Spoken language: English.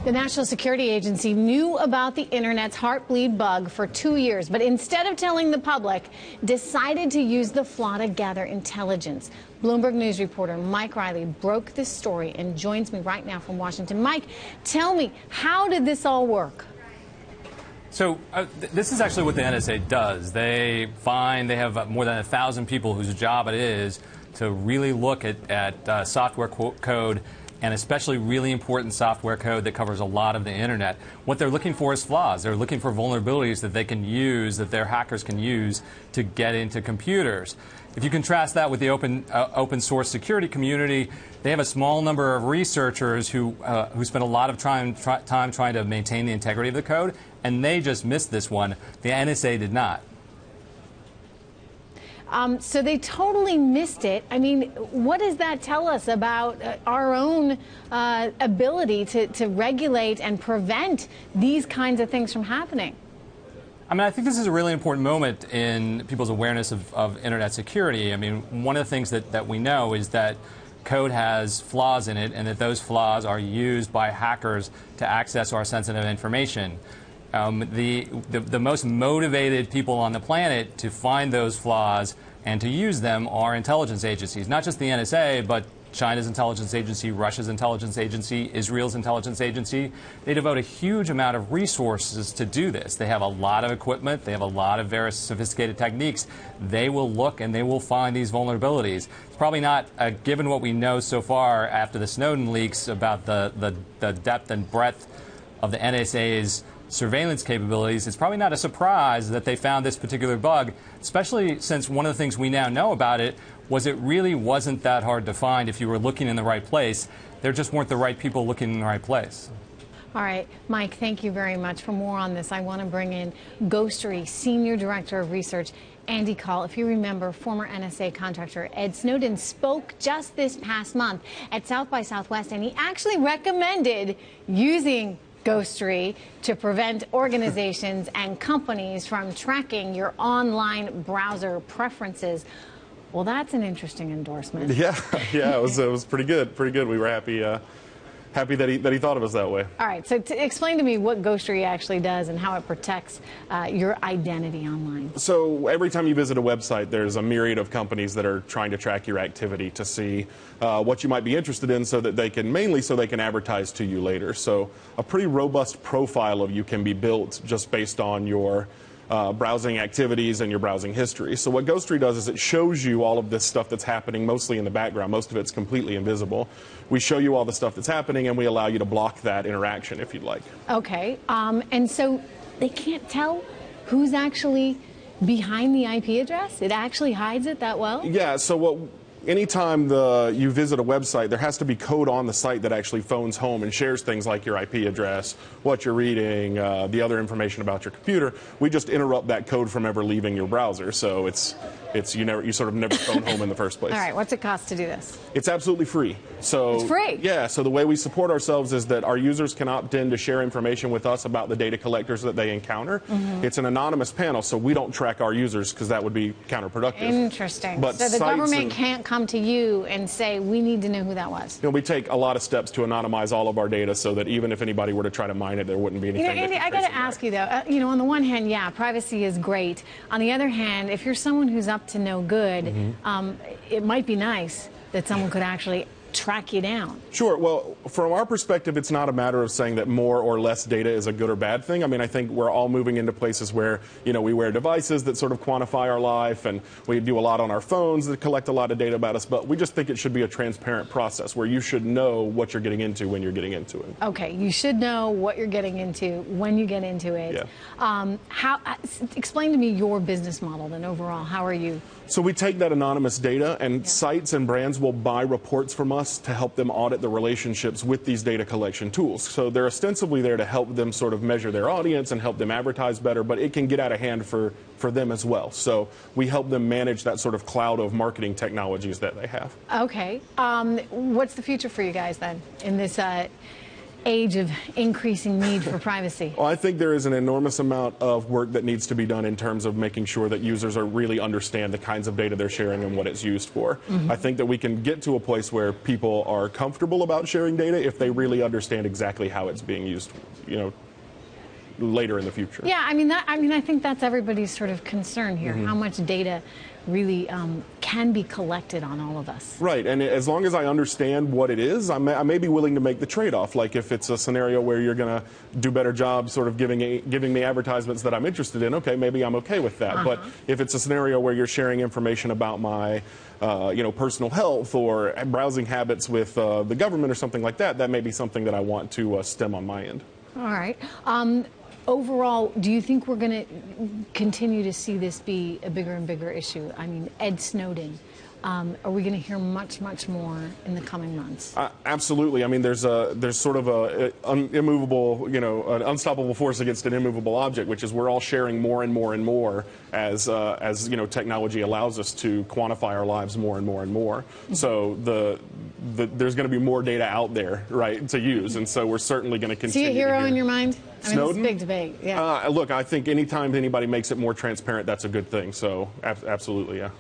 The National Security Agency knew about the internet's Heartbleed bug for 2 years, but instead of telling the public, decided to use the flaw to gather intelligence. Bloomberg News reporter Mike Riley broke this story and joins me right now from Washington. Mike, tell me, how did this all work? So this is actually what the NSA does. They have more than 1,000 people whose job it is to really look at software code, and especially really important software code that covers a lot of the internet. What they're looking for is flaws. They're looking for vulnerabilities that they can use, that their hackers can use to get into computers. If you contrast that with the open source security community, they have a small number of researchers who spend a lot of time trying to maintain the integrity of the code, and they just missed this one. The NSA did not. So they totally missed it. I mean, what does that tell us about our own ability to regulate and prevent these kinds of things from happening? I mean, I think this is a really important moment in people's awareness of internet security. I mean, one of the things that we know is that code has flaws in it, and that those flaws are used by hackers to access our sensitive information. The most motivated people on the planet to find those flaws and to use them are intelligence agencies, not just the NSA, but China's intelligence agency, Russia's intelligence agency, Israel's intelligence agency. They devote a huge amount of resources to do this. They have a lot of equipment. They have a lot of very sophisticated techniques. They will look and they will find these vulnerabilities. It's probably not, given what we know so far after the Snowden leaks about the depth and breadth of the NSA's surveillance capabilities, it's probably not a surprise that they found this particular bug, especially since one of the things we now know about it was it really wasn't that hard to find if you were looking in the right place. There just weren't the right people looking in the right place. All right, Mike, thank you very much. For more on this, I want to bring in Ghostery Senior Director of Research, Andy Call. If you remember, former NSA contractor Ed Snowden spoke just this past month at South by Southwest, and he actually recommended using Ghostery to prevent organizations and companies from tracking your online browser preferences. Well, that's an interesting endorsement. Yeah, it was pretty good. We were happy that he thought of us that way. All right, so explain to me what Ghostery actually does and how it protects your identity online. So every time you visit a website, there's a myriad of companies that are trying to track your activity to see what you might be interested in, so that they can advertise to you later. So a pretty robust profile of you can be built just based on your browsing activities and your browsing history. So what Ghostery does is it shows you all of this stuff that's happening mostly in the background. Most of it's completely invisible. We show you all the stuff that's happening, and we allow you to block that interaction if you'd like. Okay, and so they can't tell who's actually behind the IP address? It actually hides it that well? Yeah, so anytime you visit a website, there has to be code on the site that actually phones home and shares things like your IP address, what you're reading, the other information about your computer. We just interrupt that code from ever leaving your browser, so you sort of never phone home in the first place. All right, what's it cost to do this? It's absolutely free. So it's free? Yeah, so the way we support ourselves is that our users can opt in to share information with us about the data collectors that they encounter. Mm-hmm. It's an anonymous panel, so we don't track our users because that would be counterproductive. Interesting. But so the government can't come to you and say, we need to know who that was? We take a lot of steps to anonymize all of our data so that even if anybody were to try to mine it, there wouldn't be anything. Andy, I got to ask you, though, on the one hand, yeah, privacy is great. On the other hand, if you're someone who's up to no good, mm-hmm. It might be nice that someone could actually track you down. Sure. Well, from our perspective, it's not a matter of saying that more or less data is a good or bad thing. I mean, I think we're all moving into places where, we wear devices that sort of quantify our life, and we do a lot on our phones that collect a lot of data about us, but we just think it should be a transparent process where you should know what you're getting into when you're getting into it. Okay, you should know what you're getting into when you get into it. Yeah. Explain to me your business model then overall. How are you? So we take that anonymous data, and sites and brands will buy reports from us to help them audit the relationships with these data collection tools. So they're ostensibly there to help them sort of measure their audience and help them advertise better, but it can get out of hand for them as well. So we help them manage that sort of cloud of marketing technologies that they have. Okay. What's the future for you guys then in this age of increasing need for privacy? Well, I think there is an enormous amount of work that needs to be done in terms of making sure that users are really understand the kinds of data they're sharing and what it's used for. I think that we can get to a place where people are comfortable about sharing data if they really understand exactly how it's being used, later in the future. Yeah, I think that's everybody's sort of concern here. How much data really can be collected on all of us. Right, and as long as I understand what it is, I may be willing to make the trade-off. Like if it's a scenario where you're going to do better job sort of giving me advertisements that I'm interested in, okay, maybe I'm okay with that. But if it's a scenario where you're sharing information about my personal health or browsing habits with the government or something like that, that may be something that I want to stem on my end. All right. Overall, do you think we're going to continue to see this be a bigger and bigger issue? I mean, Ed Snowden. Are we going to hear much more in the coming months? Absolutely. I mean, there's sort of an immovable, an unstoppable force against an immovable object, which is we're all sharing more and more and more as technology allows us to quantify our lives more and more and more. So there's going to be more data out there, right, to use, and so we're certainly going to continue. See a hero in your mind? Snowden? It's a big debate. Yeah. Look, I think anytime anybody makes it more transparent, that's a good thing. So absolutely, yeah.